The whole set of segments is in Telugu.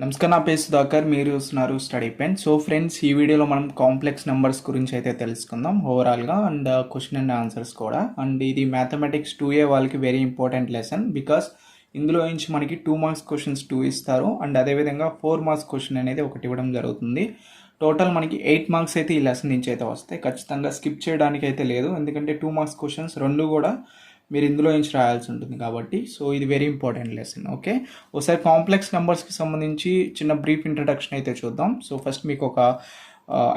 నమస్కారం, నా పేరు సుధాకర్. మీరు చూస్తున్నారు స్టడీ పెన్. సో ఫ్రెండ్స్, ఈ వీడియోలో మనం కాంప్లెక్స్ నెంబర్స్ గురించి అయితే తెలుసుకుందాం ఓవరాల్గా, అండ్ క్వశ్చన్ అండ్ ఆన్సర్స్ కూడా. అండ్ ఇది మ్యాథమెటిక్స్ 2A వాళ్ళకి వెరీ ఇంపార్టెంట్ లెసన్, బికాస్ ఇందులో నుంచి మనకి 2 మార్క్స్ క్వశ్చన్స్ 2 ఇస్తారు, అండ్ అదేవిధంగా 4 మార్క్స్ క్వశ్చన్ అనేది ఒకటి ఇవ్వడం జరుగుతుంది. టోటల్ మనకి 8 మార్క్స్ అయితే ఈ లెసన్ నుంచి అయితే వస్తాయి. ఖచ్చితంగా స్కిప్ చేయడానికి అయితే లేదు, ఎందుకంటే 2 మార్క్స్ క్వశ్చన్స్ రెండు కూడా మీరు ఇందులో నుంచి రాయాల్సి ఉంటుంది కాబట్టి. సో ఇది వెరీ ఇంపార్టెంట్ లెసన్. ఓకే, ఒకసారి కాంప్లెక్స్ నెంబర్స్కి సంబంధించి చిన్న బ్రీఫ్ ఇంట్రడక్షన్ అయితే చూద్దాం. సో ఫస్ట్ మీకు ఒక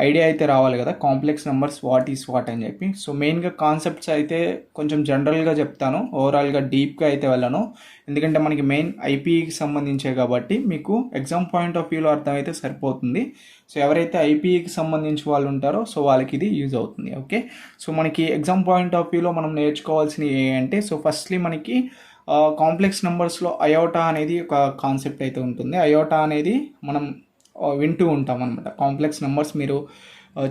ఐడియా అయితే రావాలి కదా, complex numbers what is what అని చెప్పి. సో మెయిన్గా కాన్సెప్ట్స్ అయితే కొంచెం జనరల్గా చెప్తాను, ఓవరాల్గా డీప్గా అయితే వెళ్ళను, ఎందుకంటే మనకి మెయిన్ ఐపీఈకి సంబంధించే కాబట్టి మీకు ఎగ్జామ్ పాయింట్ ఆఫ్ వ్యూలో అర్థమైతే సరిపోతుంది. సో ఎవరైతే ఐపీఈకి సంబంధించి వాళ్ళు ఉంటారో సో వాళ్ళకి ఇది యూజ్ అవుతుంది. ఓకే, సో మనకి ఎగ్జామ్ పాయింట్ ఆఫ్ వ్యూలో మనం నేర్చుకోవాల్సినవి ఏంటంటే, సో ఫస్ట్లీ మనకి కాంప్లెక్స్ నెంబర్స్లో అయోటా అనేది ఒక కాన్సెప్ట్ అయితే ఉంటుంది. అయోటా అనేది మనం వింటూ ఉంటాం అనమాట. కాంప్లెక్స్ నెంబర్స్ మీరు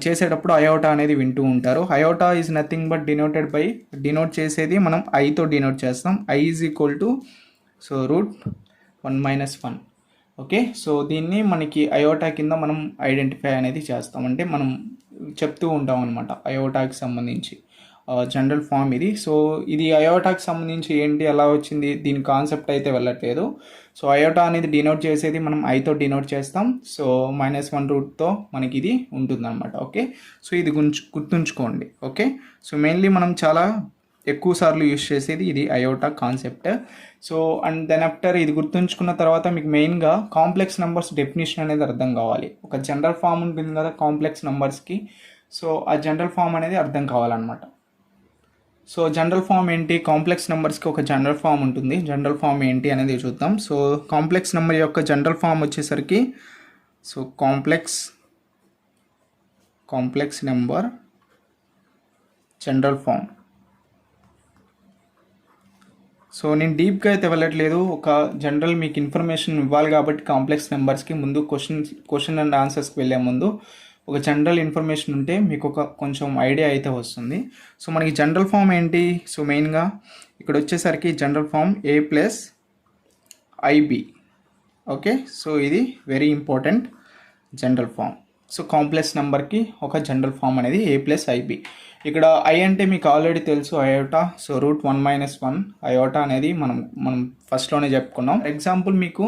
చేసేటప్పుడు అయోటా అనేది వింటూ ఉంటారు. Iota is nothing but denote చేసేది మనం ఐతో డినోట్ చేస్తాం. I is equal to so √1 - 1. Okay, so దీన్ని మనకి అయోటా కింద మనం ఐడెంటిఫై అనేది చేస్తాం, అంటే మనం చెప్తూ ఉంటాం అనమాట అయోటాకి సంబంధించి జనరల్ ఫామ్ ఇది. సో ఇది అయోటాకి సంబంధించి ఏంటి, ఎలా వచ్చింది, దీని కాన్సెప్ట్ అయితే వెళ్ళట్లేదు. సో అయోటా అనేది డినోట్ చేసేది మనం ఐతో డినోట్ చేస్తాం. సో -1 రూట్తో మనకి ఇది ఉంటుందన్నమాట. ఓకే, సో ఇది గుర్తుంచుకోండి. ఓకే, సో మెయిన్లీ మనం చాలా ఎక్కువ సార్లు యూజ్ చేసేది ఇది iota concept. So and then after ఇది గుర్తుంచుకున్న తర్వాత మీకు మెయిన్గా కాంప్లెక్స్ నెంబర్స్ డెఫినేషన్ అనేది అర్థం కావాలి. ఒక జనరల్ ఫామ్ ఉంటుంది కదా కాంప్లెక్స్ నెంబర్స్కి, సో ఆ జనరల్ ఫామ్ అనేది అర్థం కావాలన్నమాట. సో జనరల్ ఫామ్ ఏంటి, కాంప్లెక్స్ నెంబర్స్కి ఒక జనరల్ ఫామ్ ఉంటుంది. జనరల్ ఫామ్ ఏంటి అనేది చూద్దాం. సో కాంప్లెక్స్ నెంబర్ యొక్క జనరల్ ఫామ్ వచ్చేసరికి so complex number general form. So నేను డీప్గా అయితే వెళ్ళట్లేదు, ఒక జనరల్ మీకు ఇన్ఫర్మేషన్ ఇవ్వాలి కాబట్టి కాంప్లెక్స్ నెంబర్స్కి ముందు క్వశ్చన్ అండ్ ఆన్సర్స్కి వెళ్ళే ముందు ఒక జనరల్ ఇన్ఫర్మేషన్ ఉంటే మీకు ఒక కొంచెం ఐడియా అయితే వస్తుంది. సో మనకి జనరల్ ఫామ్ ఏంటి, సో మెయిన్గా ఇక్కడ వచ్చేసరికి general form A+IB. Okay, so ఇది very important general form. So complex నెంబర్కి ఒక జనరల్ ఫామ్ అనేది A+IB. ఇక్కడ ఐ అంటే మీకు ఆల్రెడీ తెలుసు, అయోటా. సో √1 - 1 అయోటా అనేది మనం ఫస్ట్లోనే చెప్పుకున్నాం. ఎగ్జాంపుల్ మీకు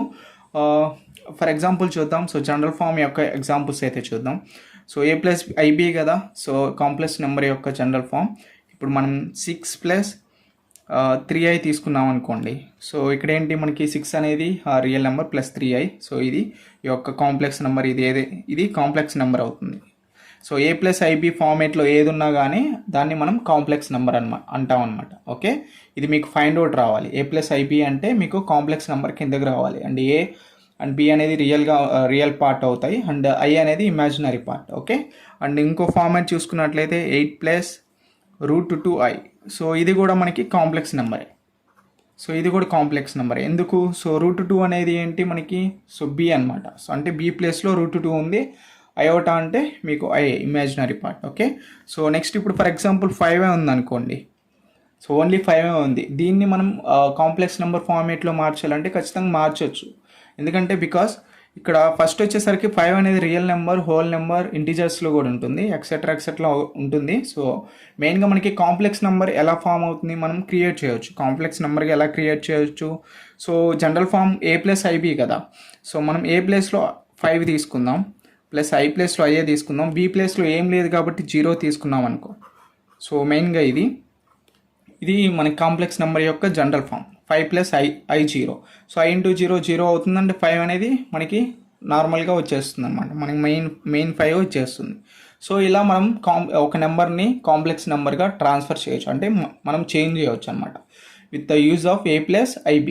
ఫర్ ఎగ్జాంపుల్ చూద్దాం. సో జనరల్ ఫామ్ యొక్క ఎగ్జాంపుల్స్ అయితే చూద్దాం. సో A+IB కదా, సో కాంప్లెక్స్ నెంబర్ యొక్క జనరల్ ఫామ్. ఇప్పుడు మనం 6 + 3i తీసుకున్నాం అనుకోండి. సో ఇక్కడ ఏంటి, మనకి 6 అనేది real number plus 3i. So ఇది యొక్క కాంప్లెక్స్ నెంబర్, ఇది కాంప్లెక్స్ నెంబర్ అవుతుంది. సో A+IB ఫార్మేట్లో ఏది ఉన్నా కానీ దాన్ని మనం కాంప్లెక్స్ నెంబర్ అంటాం అనమాట. ఓకే, ఇది మీకు ఫైండ్ అవుట్ రావాలి. A+IB అంటే మీకు కాంప్లెక్స్ నెంబర్ కిందకి రావాలి, అండ్ A అండ్ B అనేది రియల్ పార్ట్ అవుతాయి, అండ్ I అనేది ఇమాజినరీ పార్ట్. ఓకే, అండ్ ఇంకో ఫార్మాట్ చూసుకున్నట్లయితే 8 + √2i. సో ఇది కూడా మనకి కాంప్లెక్స్ నెంబరే. సో ఇది కూడా కాంప్లెక్స్ నెంబర్. ఎందుకు, సో √2 అనేది ఏంటి మనకి, సో B అనమాట. సో అంటే B ప్లేస్లో √2 ఉంది. అయోటా అంటే మీకు I imaginary part. Okay, so next ఇప్పుడు ఫర్ ఎగ్జాంపుల్ 5 ఉందనుకోండి. సో ఓన్లీ 5 ఉంది. దీన్ని మనం కాంప్లెక్స్ నెంబర్ ఫార్మేట్లో మార్చాలంటే ఖచ్చితంగా మార్చవచ్చు, ఎందుకంటే బికాస్ ఇక్కడ ఫస్ట్ వచ్చేసరికి 5 అనేది రియల్ నెంబర్, హోల్ నెంబర్, ఇంటీజర్స్లో కూడా ఉంటుంది, ఎక్సెట్రా ఉంటుంది. సో మెయిన్గా మనకి కాంప్లెక్స్ నెంబర్ ఎలా ఫామ్ అవుతుంది, మనం క్రియేట్ చేయవచ్చు. కాంప్లెక్స్ నెంబర్గా ఎలా క్రియేట్ చేయవచ్చు, సో జనరల్ ఫామ్ A+IB కదా. సో మనం A ప్లేస్లో 5 తీసుకుందాం, ప్లస్ I ప్లేస్లో IA తీసుకుందాం, B ప్లేస్లో ఏం లేదు కాబట్టి 0 తీసుకున్నాం అనుకో. సో మెయిన్గా ఇది మనకి కాంప్లెక్స్ నెంబర్ యొక్క general form. 5 + I 0. So I × 0 0 అవుతుందంటే 5 అనేది మనకి నార్మల్గా వచ్చేస్తుంది అనమాట, మనకి మెయిన్ 5 వచ్చేస్తుంది. సో ఇలా మనం ఒక నెంబర్ని కాంప్లెక్స్ నెంబర్గా ట్రాన్స్ఫర్ చేయొచ్చు, అంటే మనం చేంజ్ చేయవచ్చు అనమాట with the use of A+IB.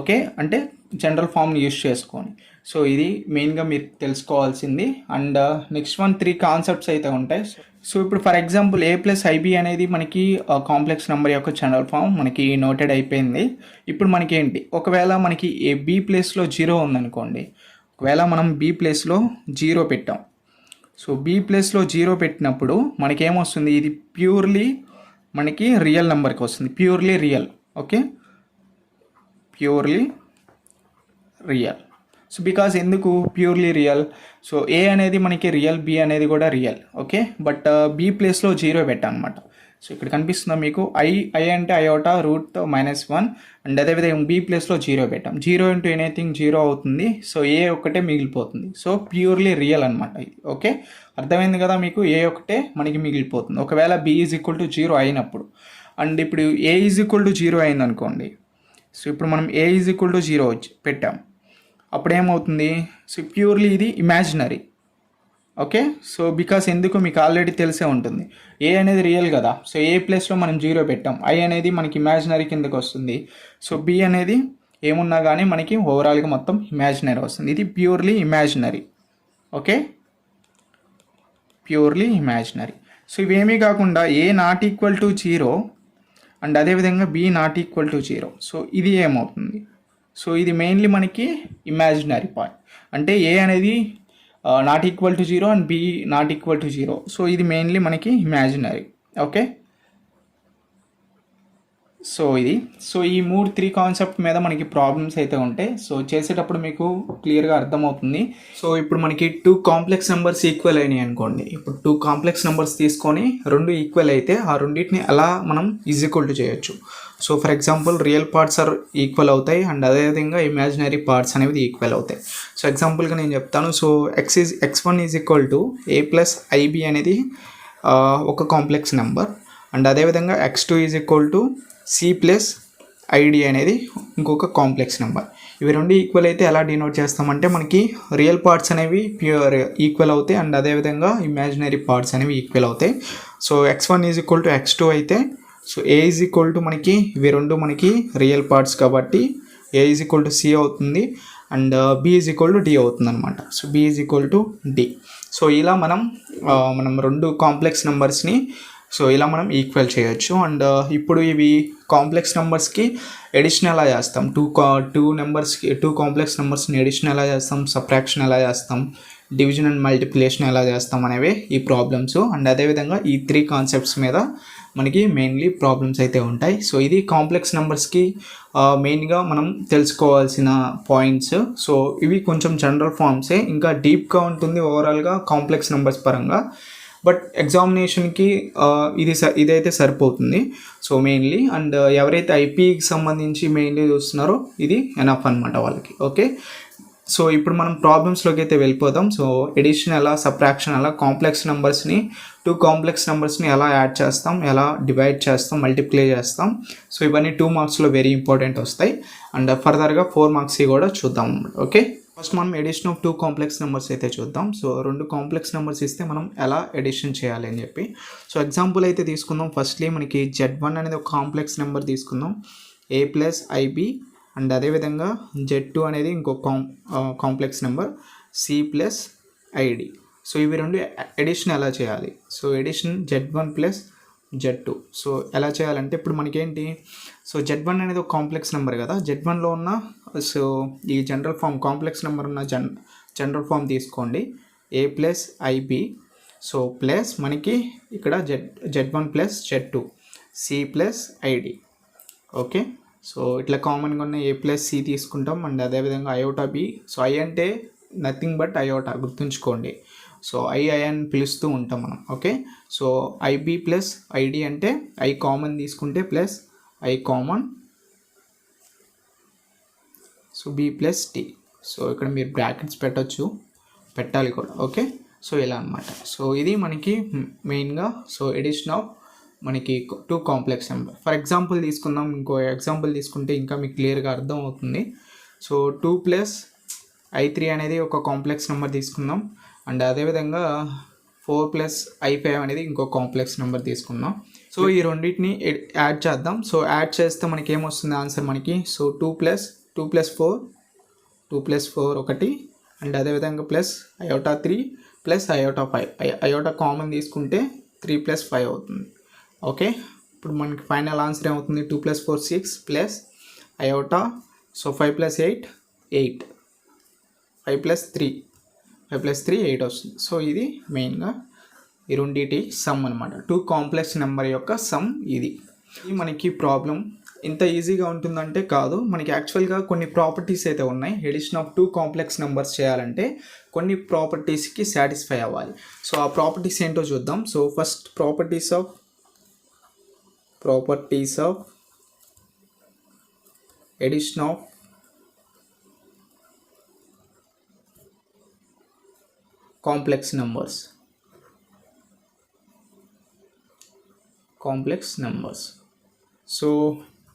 Okay, అంటే జనరల్ ఫామ్ని యూజ్ చేసుకొని. సో ఇది మెయిన్గా మీరు తెలుసుకోవాల్సింది. అండ్ నెక్స్ట్ 3 కాన్సెప్ట్స్ అయితే ఉంటాయి. సో ఇప్పుడు ఫర్ ఎగ్జాంపుల్ A+IB అనేది మనకి కాంప్లెక్స్ నెంబర్ యొక్క జనరల్ ఫామ్ మనకి నోటెడ్ అయిపోయింది. ఇప్పుడు మనకి ఏంటి, ఒకవేళ మనకి B ప్లేస్లో 0 ఉందనుకోండి. ఒకవేళ మనం B ప్లేస్లో 0 పెట్టాం. సో B ప్లేస్లో 0 పెట్టినప్పుడు మనకేమొస్తుంది, ఇది ప్యూర్లీ మనకి రియల్ నెంబర్కి వస్తుంది, purely real. Okay, purely real. So because ఎందుకు ప్యూర్లీ రియల్, సో ఏ అనేది మనకి రియల్, బి అనేది కూడా రియల్. ఓకే, బట్ బి ప్లేస్లో 0 పెట్టాం అనమాట. సో ఇక్కడ కనిపిస్తుందా మీకు, ఐ అంటే అయోటా √-1 అండ్ అదేవిధంగా బి ప్లేస్లో 0 పెట్టాం. 0 ఇంటూ ఎనీథింగ్ 0 అవుతుంది. సో ఏ ఒక్కటే మిగిలిపోతుంది. సో ప్యూర్లీ రియల్ అనమాట ఇది. ఓకే, అర్థమైంది కదా మీకు, ఏ ఒక్కటే మనకి మిగిలిపోతుంది ఒకవేళ బి ఈజ్ ఈక్వల్ టు 0 అయినప్పుడు. అండ్ ఇప్పుడు ఏ ఈజ్ ఈక్వల్ టు 0 అయింది అనుకోండి. సో ఇప్పుడు మనం ఏ ఈజ్ ఈక్వల్ టు 0 పెట్టాం, అప్పుడు ఏమవుతుంది, సో ప్యూర్లీ ఇది ఇమాజినరీ. ఓకే, సో బికాస్ ఎందుకు మీకు ఆల్రెడీ తెలిసే ఉంటుంది, ఏ అనేది రియల్ కదా. సో ఏ ప్లేస్లో మనం 0 పెట్టాం, ఐ అనేది మనకి ఇమాజినరీ కిందకి వస్తుంది. సో బి అనేది ఏమున్నా కానీ మనకి ఓవరాల్గా మొత్తం ఇమాజినరీ వస్తుంది. ఇది purely imaginary. Okay, purely imaginary. So ఇవేమీ కాకుండా A not equal to 0 and అదేవిధంగా B not equal to 0. So ఇది ఏమవుతుంది, సో ఇది మెయిన్లీ మనకి ఇమాజినరీ పాయింట్. అంటే ఏ అనేది not equal to 0 and B not equal to 0. So ఇది మెయిన్లీ మనకి ఇమాజినరీ. ఓకే, సో ఇది, సో ఈ 3 కాన్సెప్ట్ మీద మనకి ప్రాబ్లమ్స్ అయితే ఉంటాయి. సో చేసేటప్పుడు మీకు క్లియర్గా అర్థమవుతుంది. సో ఇప్పుడు మనకి 2 కాంప్లెక్స్ నెంబర్స్ ఈక్వల్ అయినాయి అనుకోండి. ఇప్పుడు 2 కాంప్లెక్స్ నెంబర్స్ తీసుకొని 2 ఈక్వల్ అయితే ఆ రెండింటిని ఎలా మనం ఈజ్ ఈక్వల్ టు చేయొచ్చు. So for example real parts are equal అవుతాయి అండ్ అదేవిధంగా ఇమాజినరీ పార్ట్స్ అనేవి ఈక్వల్ అవుతాయి. సో ఎగ్జాంపుల్గా నేను చెప్తాను. So x1 is equal to a plus I B అనేది ఒక కాంప్లెక్స్ నెంబర్ అండ్ అదేవిధంగా x2 is equal to C plus I D అనేది ఇంకొక కాంప్లెక్స్ నెంబర్. ఇవి రెండు ఈక్వల్ అయితే ఎలా డినోట్ చేస్తామంటే మనకి రియల్ పార్ట్స్ అనేవి ప్యూర్ ఈక్వల్ అవుతాయి అండ్ అదేవిధంగా ఇమాజినరీ పార్ట్స్ అనేవి ఈక్వల్ అవుతాయి. So x1 is equal to x2 అయితే so A is equal to మనకి ఇవి రెండు మనకి రియల్ పార్ట్స్ కాబట్టి A is equal to C అవుతుంది and B is equal to D అవుతుంది అనమాట. So B is equal to D. So ఇలా మనం 2 కాంప్లెక్స్ నెంబర్స్ని సో ఇలా మనం ఈక్వల్ చేయొచ్చు. అండ్ ఇప్పుడు ఇవి కాంప్లెక్స్ నెంబర్స్కి ఎడిషన్ ఎలా చేస్తాం, టూ కాంప్లెక్స్ నెంబర్స్ని ఎడిషన్ ఎలా చేస్తాం, సబ్ట్రాక్షన్ ఎలా చేస్తాం, డివిజన్ అండ్ మల్టిప్లికేషన్ ఎలా చేస్తాం అనేవే ఈ ప్రాబ్లమ్స్. అండ్ అదేవిధంగా ఈ 3 కాన్సెప్ట్స్ మీద మనకి మెయిన్లీ ప్రాబ్లమ్స్ అయితే ఉంటాయి. సో ఇది కాంప్లెక్స్ నెంబర్స్కి మెయిన్గా మనం తెలుసుకోవాల్సిన పాయింట్స్. సో ఇవి కొంచెం జనరల్ ఫార్మ్సే, ఇంకా డీప్గా ఉంటుంది ఓవరాల్గా కాంప్లెక్స్ నెంబర్స్ పరంగా. బట్ ఎగ్జామినేషన్కి ఇదైతే సరిపోతుంది. సో మెయిన్లీ అండ్ ఎవరైతే ఐపీకి సంబంధించి మెయిన్లీ చూస్తున్నారో ఇది ఎనఫ్ అనమాట వాళ్ళకి. ఓకే, సో ఇప్పుడు మనం ప్రాబ్లమ్స్లోకి అయితే వెళ్ళిపోతాం. సో ఎడిషన్ ఎలా, సబ్ట్రాక్షన్ ఎలా, కాంప్లెక్స్ నెంబర్స్ని 2 కాంప్లెక్స్ నెంబర్స్ని ఎలా యాడ్ చేస్తాం, ఎలా డివైడ్ చేస్తాం, మల్టిప్లై చేస్తాం. సో ఇవన్నీ 2 మార్క్స్లో వెరీ ఇంపార్టెంట్ వస్తాయి అండ్ ఫర్దర్గా 4 మార్క్స్ కూడా చూద్దాం. ఓకే, ఫస్ట్ మనం ఎడిషన్ ఆఫ్ 2 కాంప్లెక్స్ నెంబర్స్ అయితే చూద్దాం. సో 2 కాంప్లెక్స్ నెంబర్స్ ఇస్తే మనం ఎలా ఎడిషన్ చేయాలి అని చెప్పి. సో ఎగ్జాంపుల్ అయితే తీసుకుందాం. ఫస్ట్లీ మనకి Z1 అనేది ఒక కాంప్లెక్స్ నెంబర్ తీసుకుందాం, a ప్లస్ ఐబి అండ్ అదేవిధంగా Z2 అనేది ఇంకో complex number C plus I D. So ఇవి రెండు ఎడిషన్ ఎలా చేయాలి, so edition Z1 plus Z2. So ఎలా చేయాలంటే ఇప్పుడు మనకేంటి, సో Z1 అనేది ఒక కాంప్లెక్స్ నెంబర్ కదా, Z1లో ఉన్న సో ఈ జనరల్ ఫామ్ కాంప్లెక్స్ నెంబర్ ఉన్న జనరల్ ఫామ్ తీసుకోండి, a plus I B. So plus మనకి ఇక్కడ Z1 plus Z2 C plus I D. Okay, so ఇట్లా కామన్గా ఉన్న ఏ ప్లస్ సి తీసుకుంటాం అండ్ అదేవిధంగా అయోటా బి. సో ఐ అంటే నథింగ్ బట్ అయోటా, గుర్తుంచుకోండి. సో ఐ అని పిలుస్తూ ఉంటాం మనం. Okay, so I B plus I D అంటే ఐ కామన్ తీసుకుంటే plus I common, so B plus D. సో ఇక్కడ మీరు బ్రాకెట్స్ పెట్టాలి కూడా. ఓకే, సో ఇలా అనమాట. సో ఇది మనకి మెయిన్గా సో ఎడిషన్ ఆఫ్ మనకి 2 కాంప్లెక్స్ నెంబర్. ఫర్ ఎగ్జాంపుల్ తీసుకుందాం, ఇంకో ఎగ్జాంపుల్ తీసుకుంటే ఇంకా మీకు క్లియర్గా అర్థం అవుతుంది. సో 2 ప్లస్ I3 అనేది ఒక కాంప్లెక్స్ నెంబర్ తీసుకుందాం అండ్ అదేవిధంగా 4 ప్లస్ I5 అనేది ఇంకో కాంప్లెక్స్ నెంబర్ తీసుకుందాం. సో ఈ రెండింటిని యాడ్ చేద్దాం. సో యాడ్ చేస్తే మనకి ఏమొస్తుంది ఆన్సర్ మనకి, సో 2 ప్లస్ 4 ఒకటి అండ్ అదేవిధంగా plus iota 3 plus iota 5. Iota common తీసుకుంటే 3 ప్లస్ 5 అవుతుంది. ఓకే, ఇప్పుడు మనకి ఫైనల్ ఆన్సర్ ఏమవుతుంది, 2 plus 4 6 plus iota, so 5 plus 8 8, 5 plus 3 8 వస్తుంది. సో ఇది మెయిన్గా ఈ రెండింటి సమ్ అనమాట, 2 కాంప్లెక్స్ నెంబర్ యొక్క సమ్ ఇది మనకి ప్రాబ్లం ఇంత ఈజీగా ఉంటుందంటే కాదు, మనకి యాక్చువల్గా కొన్ని ప్రాపర్టీస్ అయితే ఉన్నాయి. ఎడిషన్ ఆఫ్ 2 కాంప్లెక్స్ నెంబర్స్ చేయాలంటే కొన్ని ప్రాపర్టీస్కి సాటిస్ఫై అవ్వాలి. సో ఆ ప్రాపర్టీస్ ఏంటో చూద్దాం. So first properties of addition of complex numbers. So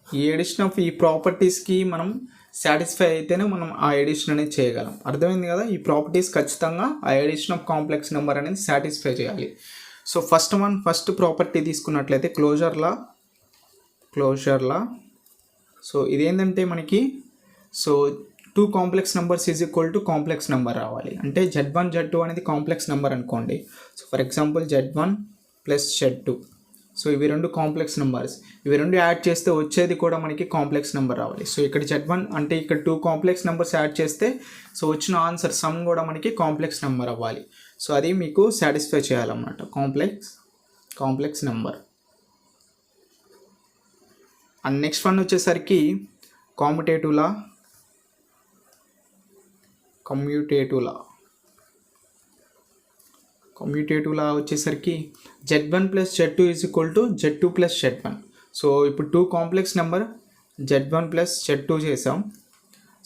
ఈ ఎడిషన్ ఆఫ్ ఈ ప్రాపర్టీస్కి మనం సాటిస్ఫై అయితేనే మనం ఆ ఎడిషన్ అనేది చేయగలం. అర్థమైంది కదా? ఈ ప్రాపర్టీస్ ఖచ్చితంగా ఆ ఎడిషన్ ఆఫ్ కాంప్లెక్స్ నెంబర్ అనేది సాటిస్ఫై చేయాలి. సో ఫస్ట్ ప్రాపర్టీ తీసుకున్నట్లయితే క్లోజర్ లా. సో ఇదేంటంటే మనకి so 2 complex numbers is equal to complex number రావాలి. అంటే Z1 Z2 అనేది కాంప్లెక్స్ నెంబర్ అనుకోండి. So for example Z1 plus Z2. So ఇవి 2 కాంప్లెక్స్ నెంబర్స్. ఇవి 2 యాడ్ చేస్తే వచ్చేది కూడా మనకి కాంప్లెక్స్ నెంబర్ రావాలి. సో ఇక్కడ Z1 అంటే ఇక్కడ 2 కాంప్లెక్స్ నెంబర్స్ యాడ్ చేస్తే సో వచ్చిన ఆన్సర్ సమ్ కూడా మనకి కాంప్లెక్స్ నెంబర్ అవ్వాలి. సో అది మీకు సాటిస్ఫై చేయాలన్నమాట complex number. And next one వచ్చేసరికి కమ్యూటేటివ్ లా వచ్చేసరికి Z1 plus Z2 is equal to Z2 plus Z1. So ఇప్పుడు 2 complex number Z1 plus Z2 చేసాం.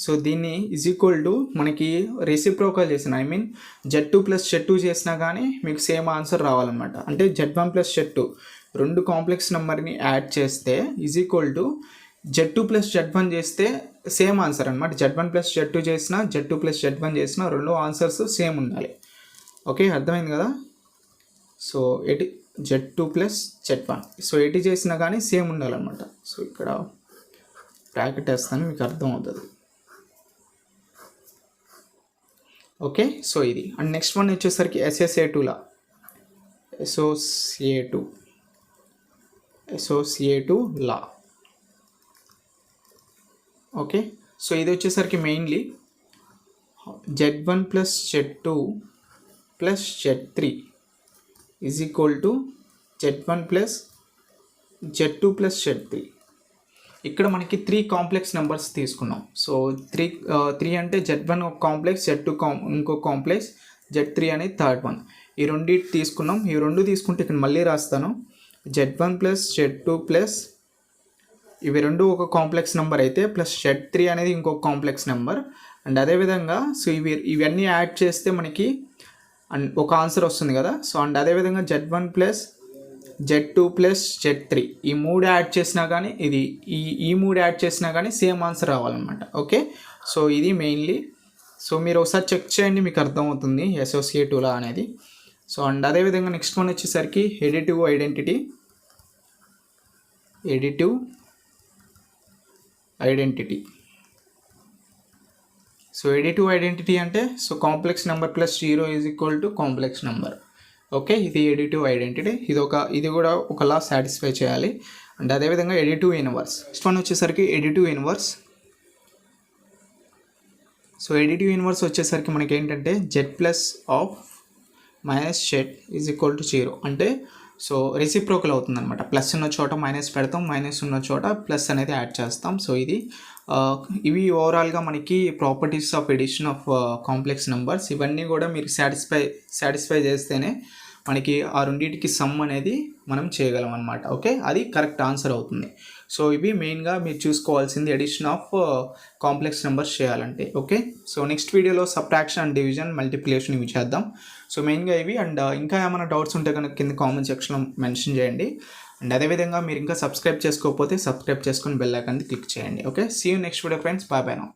సో దీన్ని ఈజ్ ఈక్వల్ టు మనకి రెసిప్రోకల్ చేసిన Z2 ప్లస్ Z2 చేసినా కానీ మీకు సేమ్ ఆన్సర్ రావాలన్నమాట. అంటే Z1 ప్లస్ Z2 2 కాంప్లెక్స్ నెంబర్ని యాడ్ చేస్తే is equal to Z2 plus Z1 చేస్తే సేమ్ ఆన్సర్ అనమాట. Z1 ప్లస్ Z2 చేసినా Z2 ప్లస్ Z1 చేసినా 2 ఆన్సర్స్ సేమ్ ఉండాలి. ఓకే, అర్థమైంది కదా? So Z2 plus Z1 so ఎటు చేసినా కానీ సేమ్ ఉండాలన్నమాట. సో ఇక్కడ బ్రాకెట్ వేస్తాను, మీకు అర్థం అవుతుంది. ఓకే, సో ఇది. అండ్ నెక్స్ట్ వన్ వచ్చేసరికి SSA2 లా. ఓకే, సో ఇది వచ్చేసరికి mainly Z1 plus Z2 plus Z3 is equal to Z1 plus Z2 plus Z3. ఇక్కడ మనకి 3 కాంప్లెక్స్ నెంబర్స్ తీసుకున్నాం. సో 3 అంటే Z1 ఒక కాంప్లెక్స్, Z2 ఇంకో కాంప్లెక్స్, Z3 అనేది థర్డ్ వన్. ఈ రెండింటి తీసుకున్నాం. ఈ 2 తీసుకుంటే ఇక్కడ మళ్ళీ రాస్తాను. Z1 ప్లస్ Z2 ప్లస్ ఇవి 2 ఒక కాంప్లెక్స్ నెంబర్ అయితే ప్లస్ Z3 అనేది ఇంకొక కాంప్లెక్స్ నెంబర్. అండ్ అదేవిధంగా సో ఇవన్నీ యాడ్ చేస్తే మనకి అండ్ ఒక ఆన్సర్ వస్తుంది కదా. సో అండ్ అదేవిధంగా Z1 plus Z2 plus Z3 ఈ 3 యాడ్ చేసినా కానీ ఈ 3 యాడ్ చేసినా కానీ సేమ్ ఆన్సర్ రావాలన్నమాట. ఓకే, సో ఇది మెయిన్లీ. సో మీరు ఒకసారి చెక్ చేయండి, మీకు అర్థమవుతుంది SSA2 లా అనేది. సో అండ్ అదేవిధంగా నెక్స్ట్ వన్ వచ్చేసరికి additive identity. So additive identity అంటే so complex number plus 0 is equal to complex number. Okay, ఇది ఎడిటివ్ ఐడెంటిటీ. ఇది కూడా ఒకలా సాటిస్ఫై చేయాలి. అండ్ అదేవిధంగా ఎడిటివ్ ఇన్వర్స్. నెక్స్ట్ వన్ వచ్చేసరికి additive inverse. So additive inverse వచ్చేసరికి మనకి ఏంటంటే Z plus of minus Z is equal to 0. అంటే సో రెసిప్రోకల్ అవుతుంది అనమాట. ప్లస్ ఉన్న చోట మైనస్ పెడతాం, మైనస్ ఉన్న చోట ప్లస్ అనేది యాడ్ చేస్తాం. సో ఇవి ఓవరాల్గా మనకి properties of addition of complex numbers. ఇవన్నీ కూడా మీరు సాటిస్ఫై చేస్తేనే మనకి ఆ రెండింటికి సమ్ అనేది మనం చేయగలం అనమాట. ఓకే, అది కరెక్ట్ ఆన్సర్ అవుతుంది. సో ఇవి మెయిన్గా మీరు చూసుకోవాల్సింది ఎడిషన్ ఆఫ్ కాంప్లెక్స్ నెంబర్స్ చేయాలంటే. ఓకే, సో నెక్స్ట్ వీడియోలో సబ్ట్రాక్షన్ అండ్ డివిజన్, మల్టిప్లికేషన్ ఇవి చేద్దాం. సో మెయిన్గా ఇవి. అండ్ ఇంకా ఏమైనా డౌట్స్ ఉంటే కనుక కింద కామెంట్ సెక్షన్లో మెన్షన్ చేయండి. అండ్ అదేవిధంగా మీరు ఇంకా సబ్స్క్రైబ్ చేసుకోకపోతే సబ్స్క్రైబ్ చేసుకొని బెల్ ఐకాన్ క్లిక్ చేయండి. Okay, see you next video friends. Bye bye now.